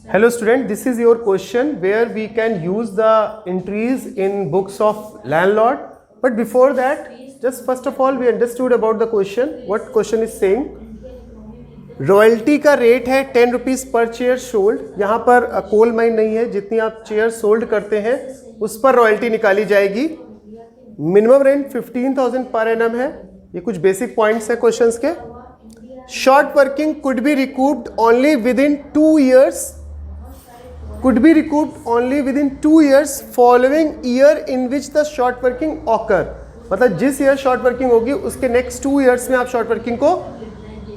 Hello student, this is your question where we can use the entries in books of landlord. But before that, just first of all we understood about the question. What question is saying? Royalty का rate है 10 rupees पर chair sold. यहाँ पर coal mine नहीं है, जितनी आप chair sold करते हैं उस पर रॉयल्टी निकाली जाएगी. मिनिमम रेंट 15,000 पर एनम है. ये कुछ बेसिक पॉइंट्स है क्वेश्चंस के. Short working could be recouped only with in 2 years. Could be recouped only within 2 years following year in which the short working occur. मतलब जिस year short working होगी उसके next 2 years में आप short working को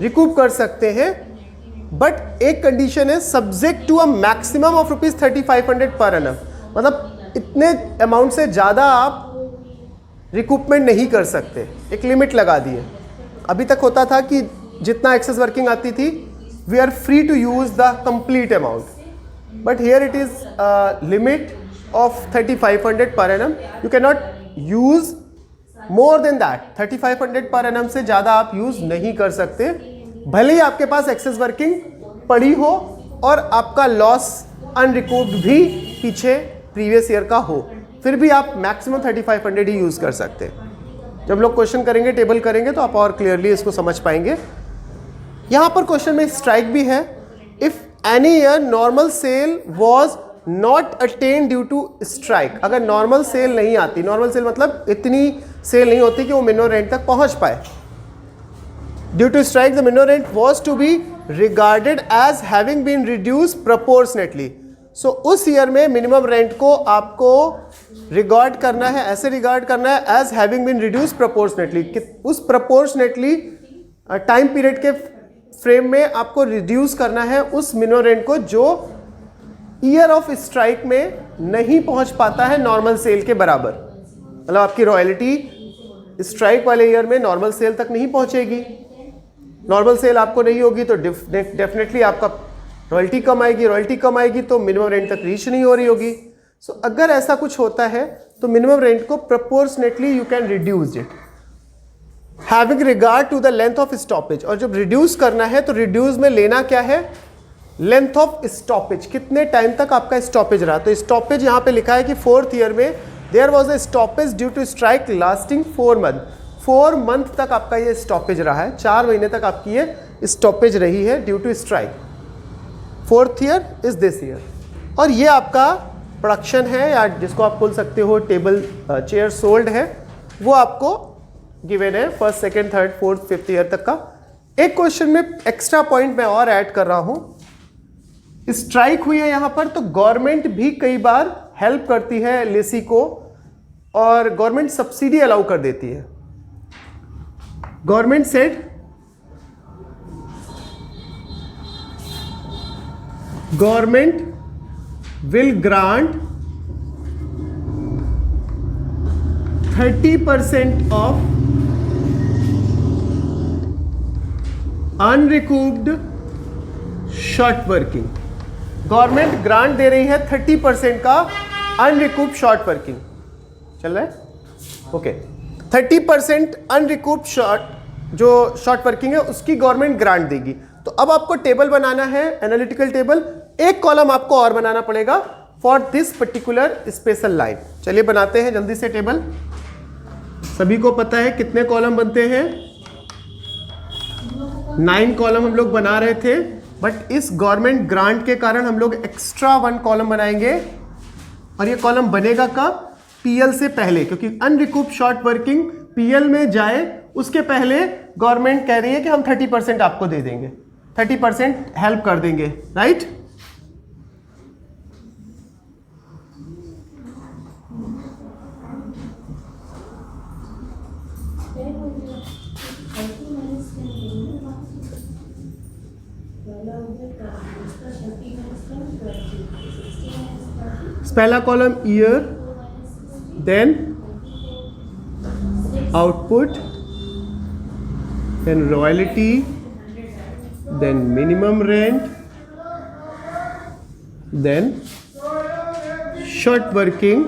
recoup कर सकते हैं. बट एक कंडीशन है, subject to a maximum of ₹3500 per annum. मतलब इतने अमाउंट से ज़्यादा आप रिकूपमेंट नहीं कर सकते. एक लिमिट लगा दी है. अभी तक होता था कि जितना एक्सेस वर्किंग आती थी we are free to use the complete amount. But here it is limit of 3500 per annum. You cannot use more than that. 3500 per annum से ज़्यादा आप यूज़ नहीं कर सकते. भले ही आपके पास एक्सेस वर्किंग पड़ी हो और आपका लॉस अनरिकूव्ड भी पीछे प्रीवियस ईयर का हो, फिर भी आप मैक्सिमम 3500 ही यूज़ कर सकते हैं. जब लोग क्वेश्चन करेंगे, टेबल करेंगे तो आप और क्लियरली इसको समझ पाएंगे. यहाँ पर क्वेश्चन में स्ट्राइक भी है. If any year normal sale was not attain due to strike. अगर नॉर्मल सेल नहीं आती, नॉर्मल सेल मतलब इतनी सेल नहीं होती कि वो मिनिमम रेंट तक पहुंच पाए. Due to strike the minimum rent was to be regarded as having been reduce proportionately. So उस ईयर में मिनिमम रेंट को आपको रिगार्ड करना है, ऐसे रिगार्ड करना है as having been reduce proportionately. उस प्रपोर्शनेटली टाइम पीरियड के फ्रेम में आपको रिड्यूस करना है उस मिनिमम रेंट को जो ईयर ऑफ स्ट्राइक में नहीं पहुंच पाता है नॉर्मल सेल के बराबर. मतलब आपकी रॉयल्टी स्ट्राइक वाले ईयर में नॉर्मल सेल तक नहीं पहुंचेगी. नॉर्मल सेल आपको नहीं होगी तो डेफिनेटली आपका रॉयल्टी कम आएगी. रॉयल्टी कम आएगी तो मिनिमम रेंट तक रीच नहीं हो रही होगी. सो अगर ऐसा कुछ होता है तो मिनिमम रेंट को proportionately you can reduce it having regard to the length of stoppage. और जब रिड्यूस करना है तो रिड्यूस में लेना क्या है? Length of stoppage. कितने टाइम तक आपका स्टॉपेज रहा. तो स्टॉपेज यहाँ पे लिखा है कि 4th ईयर में there was a stoppage due to strike lasting 4 month. 4 month तक आपका ये स्टॉपेज रहा है. 4 महीने तक आपकी ये स्टॉपेज रही है due to strike. 4th year is this year. और ये आपका प्रोडक्शन है या जिसको आप बोल सकते हो टेबल चेयर सोल्ड है, वो आपको गिवन है 1st, 2nd, 3rd, 4th, 5th year तक का. एक क्वेश्चन में एक्स्ट्रा पॉइंट मैं और ऐड कर रहा हूं. स्ट्राइक हुई है यहां पर तो गवर्नमेंट भी कई बार हेल्प करती है लेसी को और गवर्नमेंट सब्सिडी अलाउ कर देती है. Government said government will grant 30% of unrecouped short working. Government grant दे रही है 30% का अनरिकूव्ड शॉर्ट वर्किंग. चल रहा है? ओके. 30% अनरिकूव्ड जो शॉर्ट वर्किंग है उसकी गवर्नमेंट ग्रांट देगी. तो अब आपको टेबल बनाना है, एनालिटिकल टेबल. एक कॉलम आपको और बनाना पड़ेगा for this particular special line. चलिए बनाते हैं जल्दी से टेबल. सभी को पता है कितने कॉलम बनते हैं? 9 कॉलम हम लोग बना रहे थे. बट इस गवर्नमेंट ग्रांट के कारण हम लोग एक्स्ट्रा 1 कॉलम बनाएंगे. और ये कॉलम बनेगा कब? पीएल से पहले, क्योंकि अनरिकूप्ड शॉर्ट वर्किंग पीएल में जाए उसके पहले गवर्नमेंट कह रही है कि हम 30% आपको दे देंगे, 30% हेल्प कर देंगे. राइट? पहला column year, then output, then royalty, then minimum rent, then short working,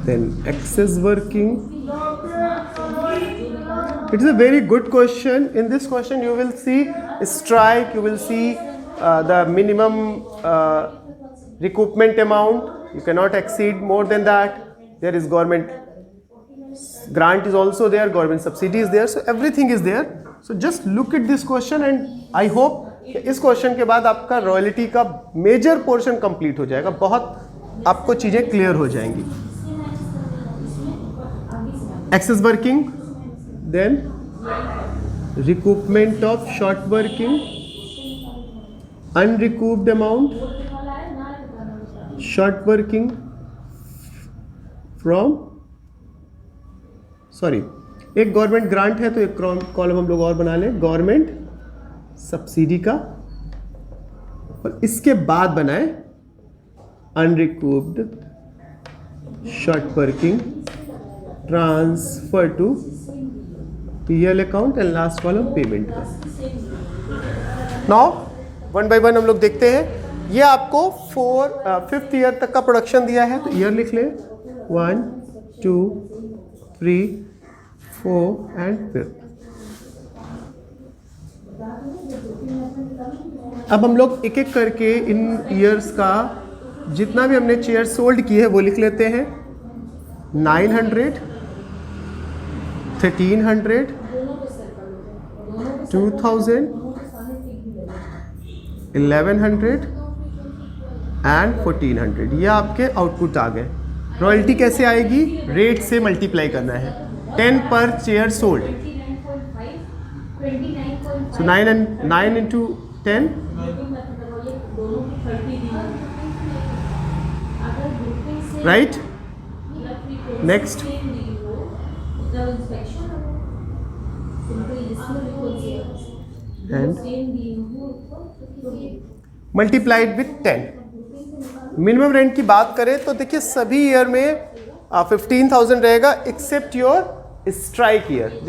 then excess working, It is a very good question. In this question you will see strike, you will see the minimum recoupment amount, you cannot exceed more than that. There is government grant is also there, government subsidy is there, so everything is there. So just look at this question and I hope इस question के बाद आपका royalty का major portion complete हो जाएगा, बहुत आपको चीजें क्लियर हो जाएंगी. Excess working, then recoupment of short working, unrecouped amount, short working from एक गवर्नमेंट ग्रांट है तो एक कॉलम हम लोग और बना लें, गवर्नमेंट सब्सिडी का, और इसके बाद बनाए unrecouped short working transfer to PL account and last column payment का. नाउ वन बाय वन हम लोग देखते हैं. ये आपको 5th ईयर तक का प्रोडक्शन दिया है, तो ईयर लिख लें 1 2 3 4 एंड 5th. अब हम लोग एक एक करके इन ईयर्स का जितना भी हमने चेयर सोल्ड की है वो लिख लेते हैं. 900, 1300, 2000, 1100 एंड 1400. ये आपके आउटपुट आ गए. रॉयल्टी कैसे आएगी? रेट से मल्टीप्लाई करना है. 10 पर chair sold, so 9 into 10, right. Next and multiplied with 10. Minimum rent की बात करें तो देखिए सभी ईयर में 15,000 रहेगा एक्सेप्ट योर स्ट्राइक ईयर.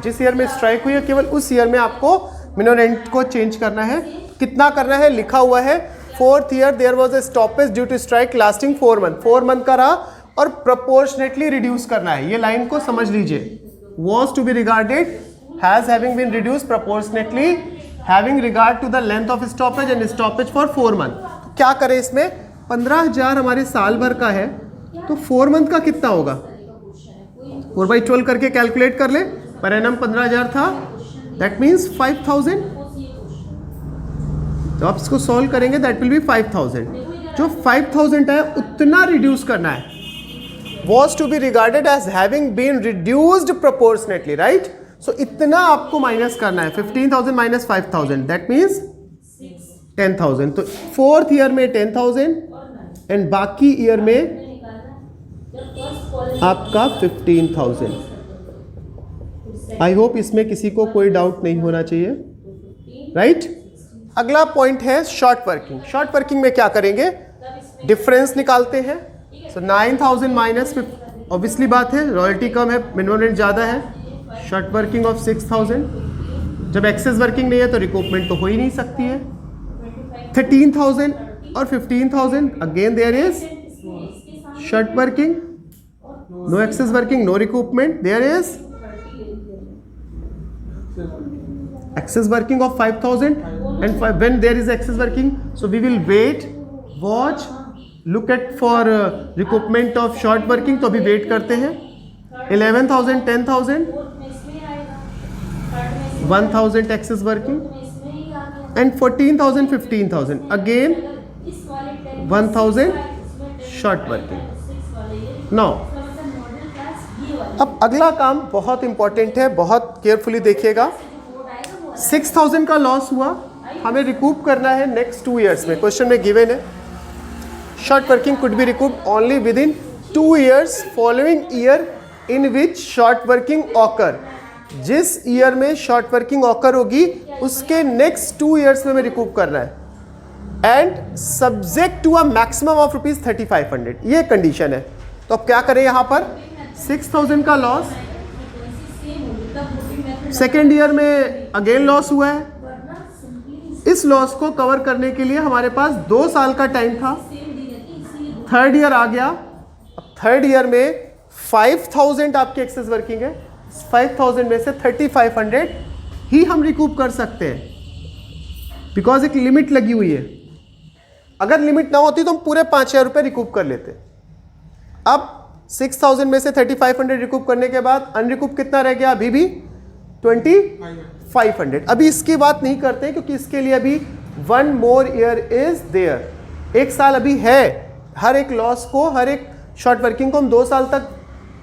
जिस ईयर में स्ट्राइक हुई है केवल उस ईयर में आपको मिनिमम रेंट को चेंज करना है. कितना करना है? लिखा हुआ है 4th year there was a stoppage due to strike lasting 4 month. 4 month का रहा और प्रोपोर्शनेटली रिड्यूस करना है. ये लाइन को समझ लीजिए. was to be regarded has having been reduced proportionately having regard to the length of stoppage and stoppage for 4 month. तो क्या करें इसमें? 15,000 हमारे साल भर का है तो 4 month का कितना होगा? 4/12 करके कैलकुलेट कर ले. पर एनम 15,000 था, दैट मीन्स 5,000. तो आप इसको सॉल्व करेंगे दैट विल बी 5,000. जो 5,000 है उतना रिड्यूस करना है. was to be regarded as having been reduced proportionately, right? So इतना आपको माइनस करना है. 15,000 minus 5,000 that means 10,000. तो 4th ईयर में 10,000 एंड बाकी ईयर में आपका 15,000. आई होप इसमें किसी को कोई डाउट नहीं होना चाहिए, राइट? अगला पॉइंट है शॉर्ट वर्किंग. शॉर्ट वर्किंग में क्या करेंगे? डिफरेंस निकालते हैं. सो 9,000 माइनस, ऑब्वियसली बात है रॉयल्टी कम है, मिनिमम रेंट ज़्यादा है. Short working of 6,000. जब एक्सेस वर्किंग नहीं है तो रिकूपमेंट तो हो ही नहीं सकती है. 13,000 और 15,000 again there is short working, no excess working, no recoupment. There is excess working of 5,000 and when there is excess working, so we will wait, watch, look at for recoupment of short working. तो अभी wait करते हैं. 11,000, 10,000, 1,000 excess working and 14,000, 15,000 again 1,000 short working. Now अब अगला काम बहुत important है, बहुत केयरफुली देखिएगा. 6,000 का लॉस हुआ, हमें रिकूप करना है नेक्स्ट 2 years में. क्वेश्चन में गिवन है short working could be recouped only with in 2 years following year in which short working occur. जिस ईयर में शॉर्ट वर्किंग ऑकर होगी उसके नेक्स्ट 2 years में हमें रिकूप करना है and subject to a maximum of ₹3,500. ये कंडीशन है. तो अब क्या करें? यहाँ पर 6,000 का लॉस, सेकेंड ईयर में अगेन लॉस हुआ है. इस लॉस को कवर करने के लिए हमारे पास 2 साल का टाइम था. 3rd ईयर आ गया. अब 3rd ईयर में 5,000 आपकी एक्सेस वर्किंग है, 5,000 में से 3,500 ही हम रिकूप कर सकते हैं, बिकॉज एक लिमिट लगी हुई है। अगर लिमिट ना होती तो हम पूरे 5,000 रुपये रिकूप कर लेते। अब 6,000 में से 3,500 रिकूप करने के बाद अनरिकूप कितना रह गया? अभी भी 2,500। अभी इसकी बात नहीं करते क्योंकि इसके लिए अभी 1 more year इज देयर। 1 साल अभी है। हर एक लॉस को, हर एक शॉर्ट वर्किंग को हम 2 साल तक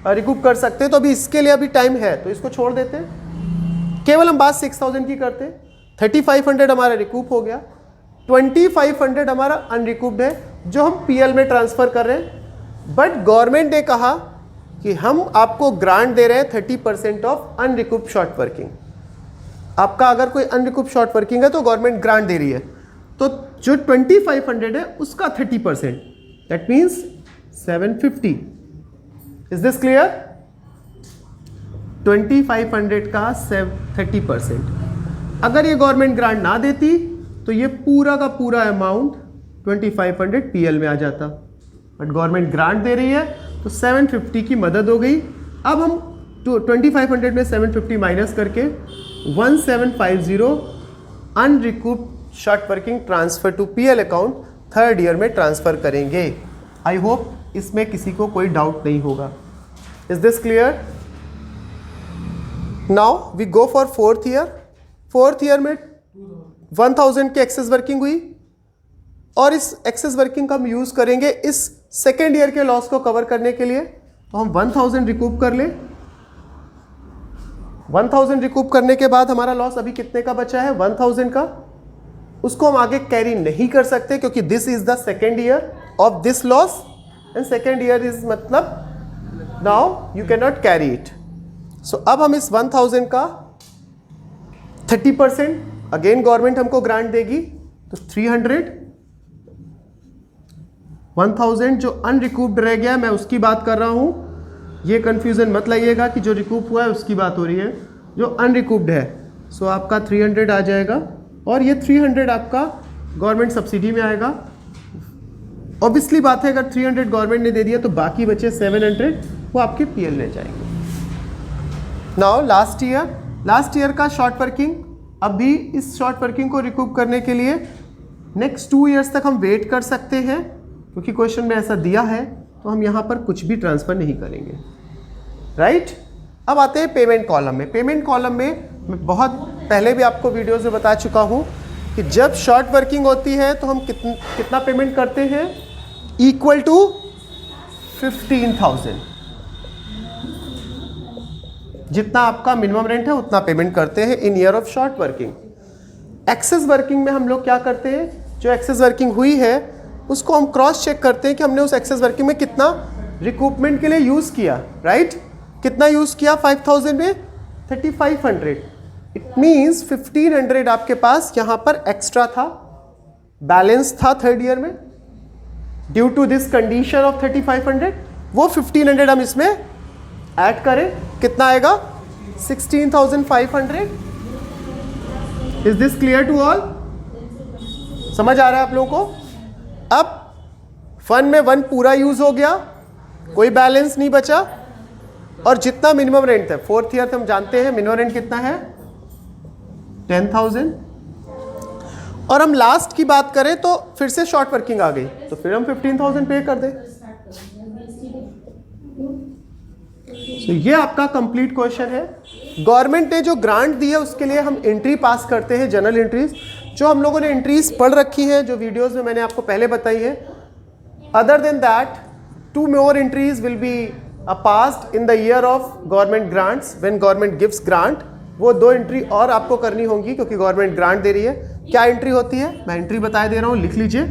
रिकूप कर सकते हैं, तो अभी इसके लिए अभी टाइम है, तो इसको छोड़ देते हैं। केवल हम बात 6,000 की करते हैं। 3,500 हमारा रिकूप हो गया, 2,500 हमारा अनरिकूप्ड है जो हम पीएल में ट्रांसफर कर रहे हैं। बट गवर्नमेंट ने कहा कि हम आपको ग्रांट दे रहे हैं 30% ऑफ अनरिकूप्ड शॉर्ट वर्किंग। आपका अगर कोई अनरिकूप्ड शॉर्ट वर्किंग है तो गवर्नमेंट ग्रांट दे रही है, तो जो 2,500 है उसका 30%, that means 750। Is this clear? 2,500 का 30%। अगर ये गवर्नमेंट ग्रांट ना देती तो ये पूरा का पूरा अमाउंट 2,500 पीएल में आ जाता, बट गवर्नमेंट ग्रांट दे रही है तो 750 की मदद हो गई। अब हम 2,500 में 750 माइनस करके 1,750 unrecouped short working transfer to PL account 3rd year में ट्रांसफर करेंगे। आई होप इसमें किसी को कोई डाउट नहीं होगा। Is this clear? Now we go for 4th year. 4th year में 1,000 की एक्सेस वर्किंग हुई और इस एक्सेस वर्किंग का हम यूज करेंगे इस 2nd ईयर के लॉस को कवर करने के लिए। तो हम 1,000 रिकूप कर ले। 1,000 रिकूप करने के बाद हमारा लॉस अभी कितने का बचा है? 1,000 का। उसको हम आगे कैरी नहीं कर सकते क्योंकि this is the 2nd year of this loss, and 2nd year is मतलब now you can not carry it. So अब हम इस 1,000 का 30% अगेन गवर्नमेंट हमको ग्रांट देगी, तो 300। 1,000 जो अनरिकूप्ड रह गया, मैं उसकी बात कर रहा हूं। ये कंफ्यूजन मत लाइएगा कि जो रिकूप हुआ है उसकी बात हो रही है, जो अनरिकूप्ड है। सो आपका 300 आ जाएगा और ये 300 आपका गवर्नमेंट सब्सिडी में आएगा। ऑब्वियसली बात है, अगर 300 गवर्नमेंट ने दे दिया तो बाकी बचे 700 वो आपके पीएल में जाएंगे। नाउ लास्ट ईयर का शॉर्ट वर्किंग। अभी इस शॉर्ट वर्किंग को रिकूप करने के लिए नेक्स्ट 2 ईयर्स तक हम वेट कर सकते हैं, क्योंकि क्वेश्चन में ऐसा दिया है, तो हम यहाँ पर कुछ भी ट्रांसफ़र नहीं करेंगे, राइट? अब आते हैं पेमेंट कॉलम में। पेमेंट कॉलम में मैं बहुत पहले भी आपको वीडियोज़ में बता चुका हूँ कि जब शॉर्ट वर्किंग होती है तो हम कितना पेमेंट करते हैं? Equal to 15,000। जितना आपका मिनिमम रेंट है उतना पेमेंट करते हैं in year of short working. Excess working में हम लोग क्या करते हैं? जो एक्सेस वर्किंग हुई है उसको हम क्रॉस चेक करते हैं कि हमने उस एक्सेस वर्किंग में कितना रिकूपमेंट के लिए यूज़ किया, राइट? कितना यूज़ किया? 5,000 में 3,500। इट मीन्स 1,500 आपके पास यहाँ पर एक्स्ट्रा था, बैलेंस था 3rd ईयर में due to this condition of 3,500। वो 1,500 हम इसमें ऐड करें, कितना आएगा? 16,500। Is this clear to all? समझ आ रहा है आप लोगों को? अब फन में 1 पूरा यूज हो गया, कोई बैलेंस नहीं बचा, और जितना मिनिमम रेंट है 4th ईयर हम जानते हैं मिनिमम रेंट कितना है? 10,000। और हम लास्ट की बात करें तो फिर से शॉर्ट वर्किंग आ गई, तो फिर हम 15,000 पे कर दें। तो ये आपका कंप्लीट क्वेश्चन है। गवर्नमेंट ने जो ग्रांट दी है उसके लिए हम एंट्री पास करते हैं, जनरल एंट्रीज। जो हम लोगों ने एंट्रीज पढ़ रखी है, जो वीडियोस में मैंने आपको पहले बताई है, other than that 2 more entries will be passed in the year of government grants, when government gives grant. वो 2 एंट्री और आपको करनी होंगी क्योंकि गवर्नमेंट ग्रांट दे रही है। क्या एंट्री होती है? मैं एंट्री बता दे रहा हूं, लिख लीजिए।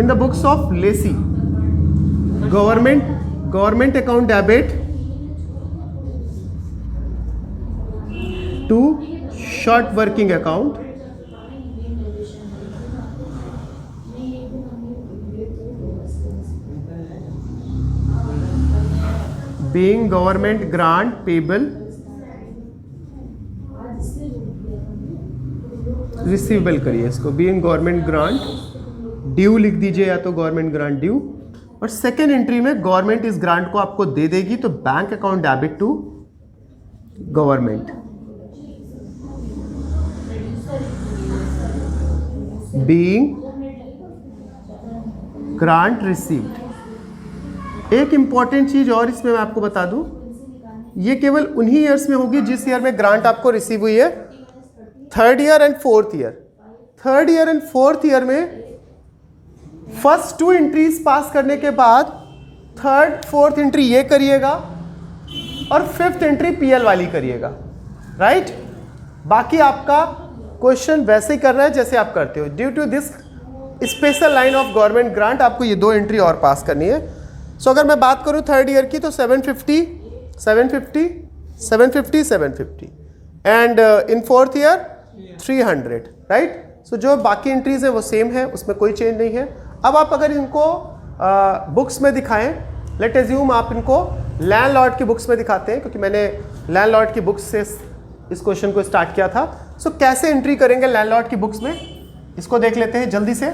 In the books of lessee, government account debit to short working account being government grant payable receivable करिए इसको, being government grant ड्यू लिख दीजिए, या तो गवर्नमेंट ग्रांट ड्यू, और सेकेंड एंट्री में गवर्नमेंट इस ग्रांट को आपको दे देगी, तो bank account debit to government. Being grant received. एक इंपॉर्टेंट चीज और इसमें मैं आपको बता दूं, ये केवल उन्हीं ईयर्स में होगी जिस ईयर में ग्रांट आपको रिसीव हुई है, third year and fourth year. Third year and fourth year में फर्स्ट 2 एंट्रीज पास करने के बाद थर्ड फोर्थ एंट्री ये करिएगा और फिफ्थ एंट्री पीएल वाली करिएगा, राइट। बाकी आपका क्वेश्चन वैसे ही करना है जैसे आप करते हो। Due to this special line of government grant आपको ये 2 एंट्री और पास करनी है। सो अगर मैं बात करूं थर्ड ईयर की तो 750 750 750 750 and in fourth year 300, right. So जो बाकी एंट्रीज है वो सेम है, उसमें कोई चेंज नहीं है। अब आप अगर इनको बुक्स में दिखाएं, लेट एज्यूम आप इनको लैंडलॉर्ड की बुक्स में दिखाते हैं, क्योंकि मैंने लैंडलॉर्ड की बुक्स से इस क्वेश्चन को स्टार्ट किया था। सो कैसे एंट्री करेंगे लैंडलॉर्ड की बुक्स में, इसको देख लेते हैं जल्दी से।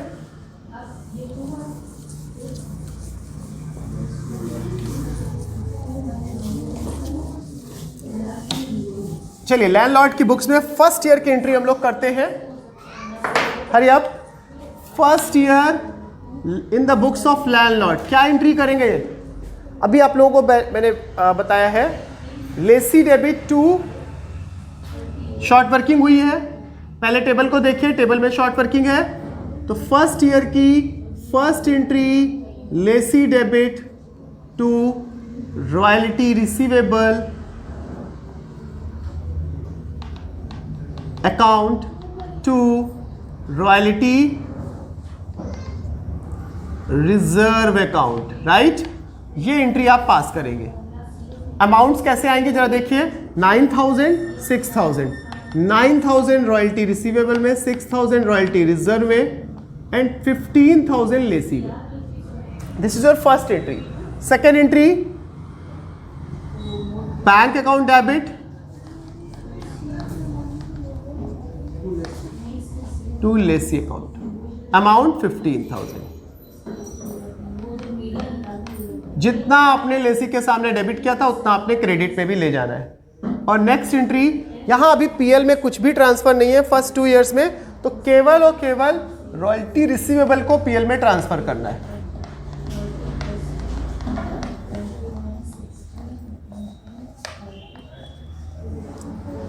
चलिए लैंडलॉर्ड की बुक्स में फर्स्ट ईयर की एंट्री हम लोग करते हैं। Hurry up. First year in the books of landlord क्या एंट्री करेंगे? अभी आप लोगों को मैंने बताया है, lessee debit to short working हुई है। पहले टेबल को देखिए, टेबल में शॉर्ट वर्किंग है, तो फर्स्ट ईयर की first entry lessee debit to royalty receivable account to royalty reserve account, right. ये एंट्री आप पास करेंगे। अमाउंट्स कैसे आएंगे जरा देखिए, 9000 6000, 9000 रॉयल्टी रिसीवेबल में, 6000 रॉयल्टी रिजर्व में एंड 15000 लेसी में। This is your first entry. Second entry bank account debit to lessee account, amount 15000। जितना आपने लेसी के सामने डेबिट किया था उतना आपने क्रेडिट पे भी ले जाना है। और नेक्स्ट एंट्री, यहां अभी पीएल में कुछ भी ट्रांसफर नहीं है फर्स्ट 2 इयर्स में, तो केवल और केवल रॉयल्टी रिसीवेबल को पीएल में ट्रांसफर करना है।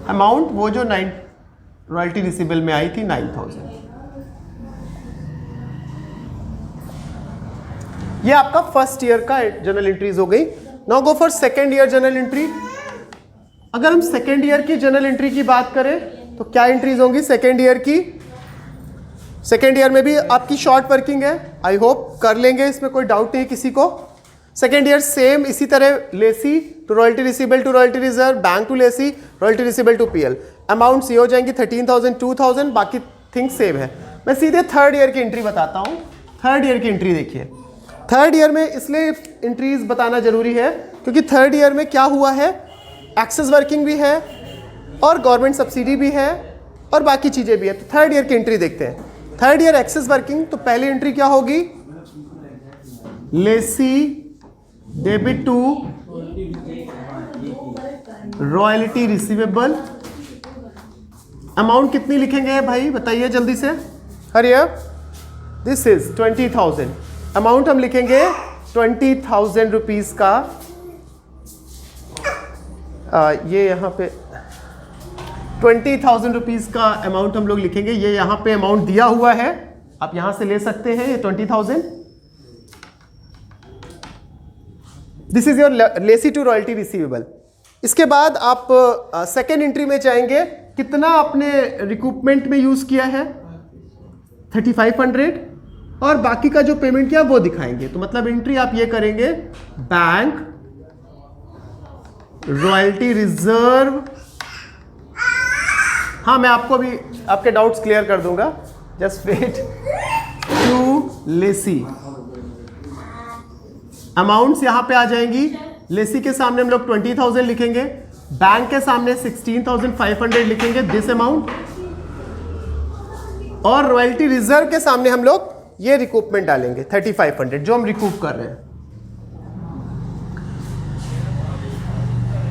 अमाउंट वो जो रॉयल्टी रिसीवेबल में आई थी 9000। ये आपका फर्स्ट ईयर का जर्नल एंट्रीज हो गई। Now go for second year journal entry. अगर हम सेकेंड ईयर की जर्नल एंट्री की बात करें तो क्या एंट्रीज होंगी सेकेंड ईयर की? सेकेंड ईयर में भी आपकी शॉर्ट वर्किंग है, आई होप कर लेंगे, इसमें कोई डाउट नहीं किसी को। सेकेंड ईयर सेम इसी तरह, lessee to royalty receivable to royalty reserve, bank to lessee, royalty receivable to PL. Amounts ये हो जाएंगी 13000 2000, बाकी थिंग्स सेम है। मैं सीधे थर्ड ईयर की एंट्री बताता हूँ। थर्ड ईयर की एंट्री देखिए। थर्ड ईयर में इसलिए एंट्रीज बताना जरूरी है क्योंकि थर्ड ईयर में क्या हुआ है, एक्सेस वर्किंग भी है और गवर्नमेंट सब्सिडी भी है और बाकी चीज़ें भी है। तो थर्ड ईयर की एंट्री देखते हैं। थर्ड ईयर एक्सेस वर्किंग, तो पहली एंट्री क्या होगी, lessee debit to royalty receivable. Amount कितनी लिखेंगे भाई बताइए जल्दी से, hurry up. This is 20,000। Amount हम लिखेंगे 20,000 रुपीज का। ये यहाँ पे 20,000 रुपीज का अमाउंट हम लोग लिखेंगे। ये यहाँ पे अमाउंट दिया हुआ है, आप यहां से ले सकते हैं। ये 20,000, this is your lessee to royalty receivable. इसके बाद आप सेकेंड एंट्री में जाएंगे, कितना आपने रिकूपमेंट में यूज किया है 3500 और बाकी का जो पेमेंट किया वो दिखाएंगे। तो मतलब एंट्री आप ये करेंगे, बैंक रॉयल्टी रिजर्व। हाँ मैं आपको भी आपके डाउट्स क्लियर कर दूंगा, just wait. To lessee, amounts यहां पे आ जाएंगी। लेसी के सामने हम लोग 20,000 लिखेंगे, बैंक के सामने 16,500 लिखेंगे दिस अमाउंट, और रॉयल्टी रिजर्व के सामने हम लोग ये रिकूपमेंट डालेंगे 3500 जो हम रिकूप कर रहे हैं।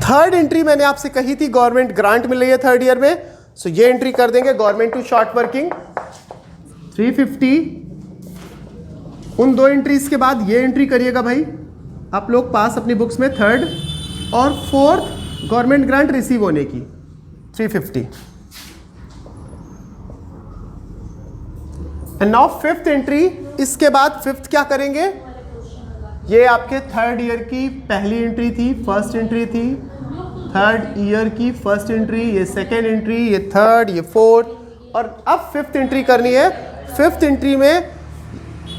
थर्ड एंट्री मैंने आपसे कही थी गवर्नमेंट ग्रांट मिल रही है थर्ड ईयर में, सो ये एंट्री कर देंगे गवर्नमेंट टू शॉर्ट वर्किंग 350। उन दो एंट्रीज के बाद ये एंट्री करिएगा भाई आप लोग पास अपनी बुक्स में, थर्ड और फोर्थ गवर्नमेंट ग्रांट रिसीव होने की 350। एंड नाउ फिफ्थ एंट्री, इसके बाद फिफ्थ क्या करेंगे, ये आपके थर्ड ईयर की पहली एंट्री थी, फर्स्ट एंट्री थी, थर्ड ईयर की फर्स्ट एंट्री, ये सेकेंड एंट्री, ये थर्ड, ये फोर्थ, और अब फिफ्थ एंट्री करनी है। फिफ्थ एंट्री में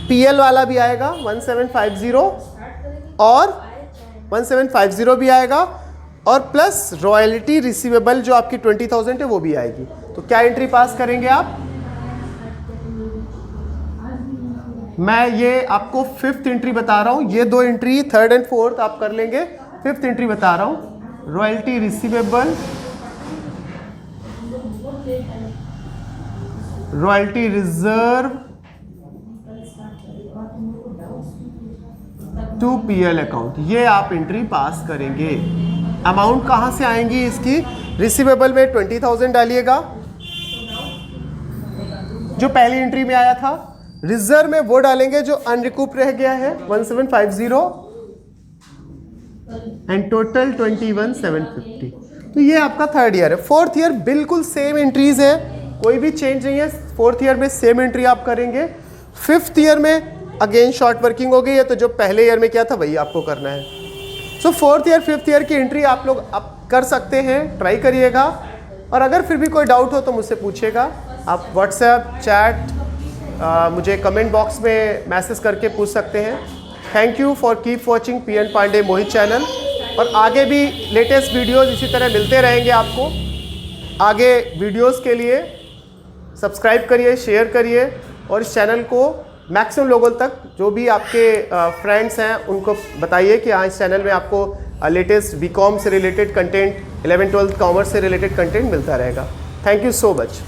पीएल वाला भी आएगा 1750 और 1750 भी आएगा, और प्लस रॉयल्टी रिसीवेबल जो आपकी 20,000 है वो भी आएगी। तो क्या एंट्री पास करेंगे आप, मैं ये आपको फिफ्थ एंट्री बता रहा हूं, ये दो एंट्री थर्ड एंड फोर्थ आप कर लेंगे, फिफ्थ एंट्री बता रहा हूं, royalty receivable, royalty reserve to PL account, ये आप एंट्री पास करेंगे। अमाउंट कहां से आएंगी इसकी, रिसीवेबल में 20,000 डालिएगा जो पहली एंट्री में आया था, रिजर्व में वो डालेंगे जो अनरिकूप रह गया है 1750, एंड टोटल 21,750। तो ये आपका थर्ड ईयर है। फोर्थ ईयर बिल्कुल सेम एंट्रीज है, कोई भी चेंज नहीं है, फोर्थ ईयर में सेम एंट्री आप करेंगे। फिफ्थ ईयर में अगेन शॉर्ट वर्किंग हो गई है, तो जो पहले ईयर में क्या था वही आपको करना है। सो फोर्थ ईयर फिफ्थ ईयर की एंट्री आप लोग आप कर सकते हैं, ट्राई करिएगा, और अगर फिर भी कोई डाउट हो तो मुझसे पूछिएगा, आप व्हाट्सएप चैट मुझे कमेंट बॉक्स में मैसेज करके पूछ सकते हैं। Thank you for keep watching PN Pandey Mohit channel, और आगे भी लेटेस्ट वीडियोस इसी तरह मिलते रहेंगे आपको। आगे वीडियोस के लिए सब्सक्राइब करिए, शेयर करिए, और इस चैनल को मैक्सिमम लोगों तक, जो भी आपके फ्रेंड्स हैं उनको बताइए कि हाँ इस चैनल में आपको लेटेस्ट BCom से related content, 11th 12th commerce से रिलेटेड कंटेंट मिलता रहेगा। Thank you so much.